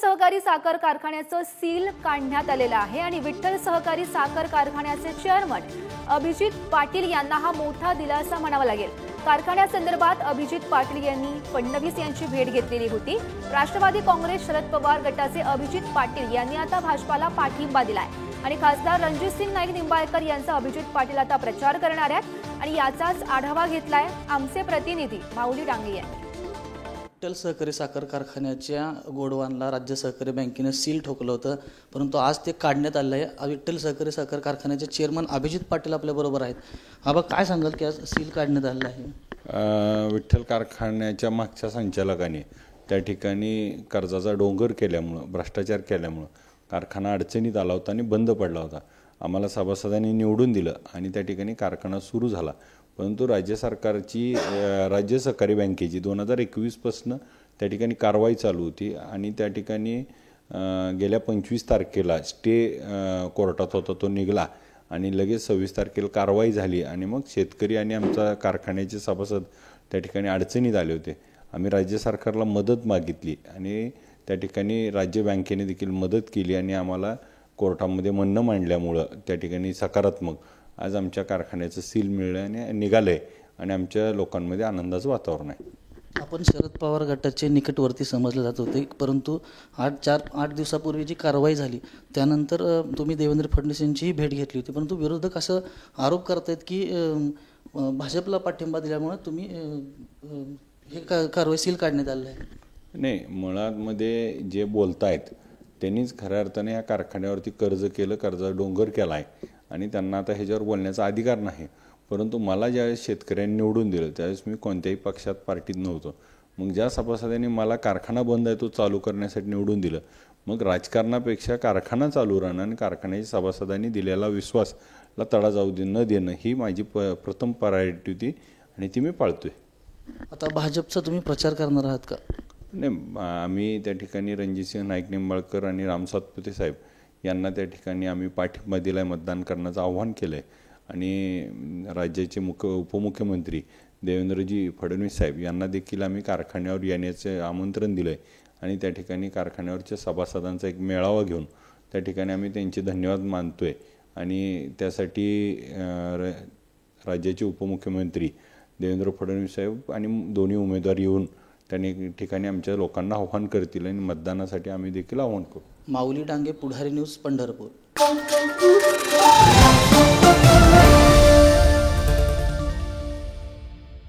सहकारी साखर कारखान्याचं सील काढण्यात आलेलं आहे आणि विठ्ठल सहकारी साखर कारखान्याचे चेअरमन अभिजित पाटील यांना हा मोठा दिलासा म्हणावा लागेल। कारखान्यासंदर्भात अभिजित पाटील यांनी फडणवीस यांची भेट घेतलेली होती। राष्ट्रवादी काँग्रेस शरद पवार गटाचे अभिजित पाटील यांनी आता भाजपाला पाठिंबा दिलाय आणि खासदार रणजितसिंह नाईक निंबाळकर यांचा अभिजित पाटील आता प्रचार करणार आहेत आणि याचाच आढावा घेतलाय आमचे प्रतिनिधी माऊली डांगे यांनी। विठ्ठल सहकारी साखर कारखान्याच्या गोडवानला राज्य सहकारी बँकेने सील ठोकलं होतं, परंतु आज ते काढण्यात आलं आहे। विठ्ठल सहकारी साखर कारखान्याचे चेअरमन अभिजित पाटील आपल्याबरोबर आहेत। आबा काय सांगाल की आज सील काढण्यात आलं आहे? विठ्ठल कारखान्याच्या मागच्या संचालकांनी त्या ठिकाणी कर्जाचा डोंगर केल्यामुळं, भ्रष्टाचार केल्यामुळं कारखाना अडचणीत आला होता आणि बंद पडला होता। आम्हाला सभासदांनी निवडून दिलं आणि त्या ठिकाणी कारखाना सुरू झाला, परंतु राज्य सरकारची राज्य सहकारी बँकेची 2021 पासून त्या ठिकाणी कारवाई चालू होती आणि त्या ठिकाणी गेल्या 25 तारखेला स्टे कोर्टात होता, तो निघाला आणि लगेच 26 तारखेला कारवाई झाली आणि मग शेतकरी आणि आमचा कारखान्याचे सभासद त्या ठिकाणी अडचणीत आले होते। आम्ही राज्य सरकारला मदत मागितली आणि त्या ठिकाणी राज्य बँकेने देखील मदत केली आणि आम्हाला कोर्टामध्ये म्हणणं मांडल्यामुळं त्या ठिकाणी सकारात्मक आज आमच्या कारखान्याचं सील मिळलं आणि निघालं आहे आणि आमच्या लोकांमध्ये आनंदाचं वातावरण आहे। आपण शरद पवार गटाचे निकटवर्ती समजले जात होते, परंतु 8 दिवसापूर्वी जी कारवाई झाली त्यानंतर तुम्ही देवेंद्र फडणवीस यांचीही भेट घेतली होती, परंतु विरोधक असं आरोप करतायत की भाजपला पाठिंबा दिल्यामुळे तुम्ही हे कारवाई सील काढण्यात आलं आहे। नाही, मुळामध्ये जे बोलतायत त्यांनीच खऱ्या अर्थाने या कारखान्यावरती कर्ज केलं, कर्जा डोंगर केला आहे आणि त्यांना आता ह्याच्यावर बोलण्याचा अधिकार नाही। परंतु मला ज्यावेळेस शेतकऱ्यांनी निवडून दिलं त्यावेळेस मी कोणत्याही पक्षात पार्टीत नव्हतो। मग ज्या सभासदांनी मला कारखाना बंद आहे तो चालू करण्यासाठी निवडून दिलं, मग राजकारणापेक्षा कारखाना चालू राहणं आणि कारखान्याच्या सभासदांनी दिलेला विश्वासला तडा जाऊ न देणं ही माझी प्रथम प्रायोरिटी होती आणि ती मी पाळतोय। आता भाजपचा तुम्ही प्रचार करणार आहात का? नाही, आम्ही त्या ठिकाणी रणजितसिंह नाईक निंबाळकर आणि राम सातपुते साहेब यांना त्या ठिकाणी आम्ही पाठिंबा दिला आहे, मतदान करण्याचं आव्हान केलं आहे आणि राज्याचे उपमुख्यमंत्री देवेंद्रजी फडणवीस साहेब यांना देखील आम्ही कारखान्यावर येण्याचे आमंत्रण दिलं आहे आणि त्या ठिकाणी कारखान्यावरच्या सभासदांचा एक मेळावा घेऊन त्या ठिकाणी आम्ही त्यांचे धन्यवाद मानतो आहे आणि त्यासाठी राज्याचे उपमुख्यमंत्री देवेंद्र फडणवीस साहेब आणि दोन्ही उमेदवार येऊन त्यांनी ठिकाणी आमच्या लोकांना आव्हान करतील आणि मतदानासाठी आम्ही देखील आव्हान करू। माऊली डांगे, पुढारी न्यूज, पंढरपूर।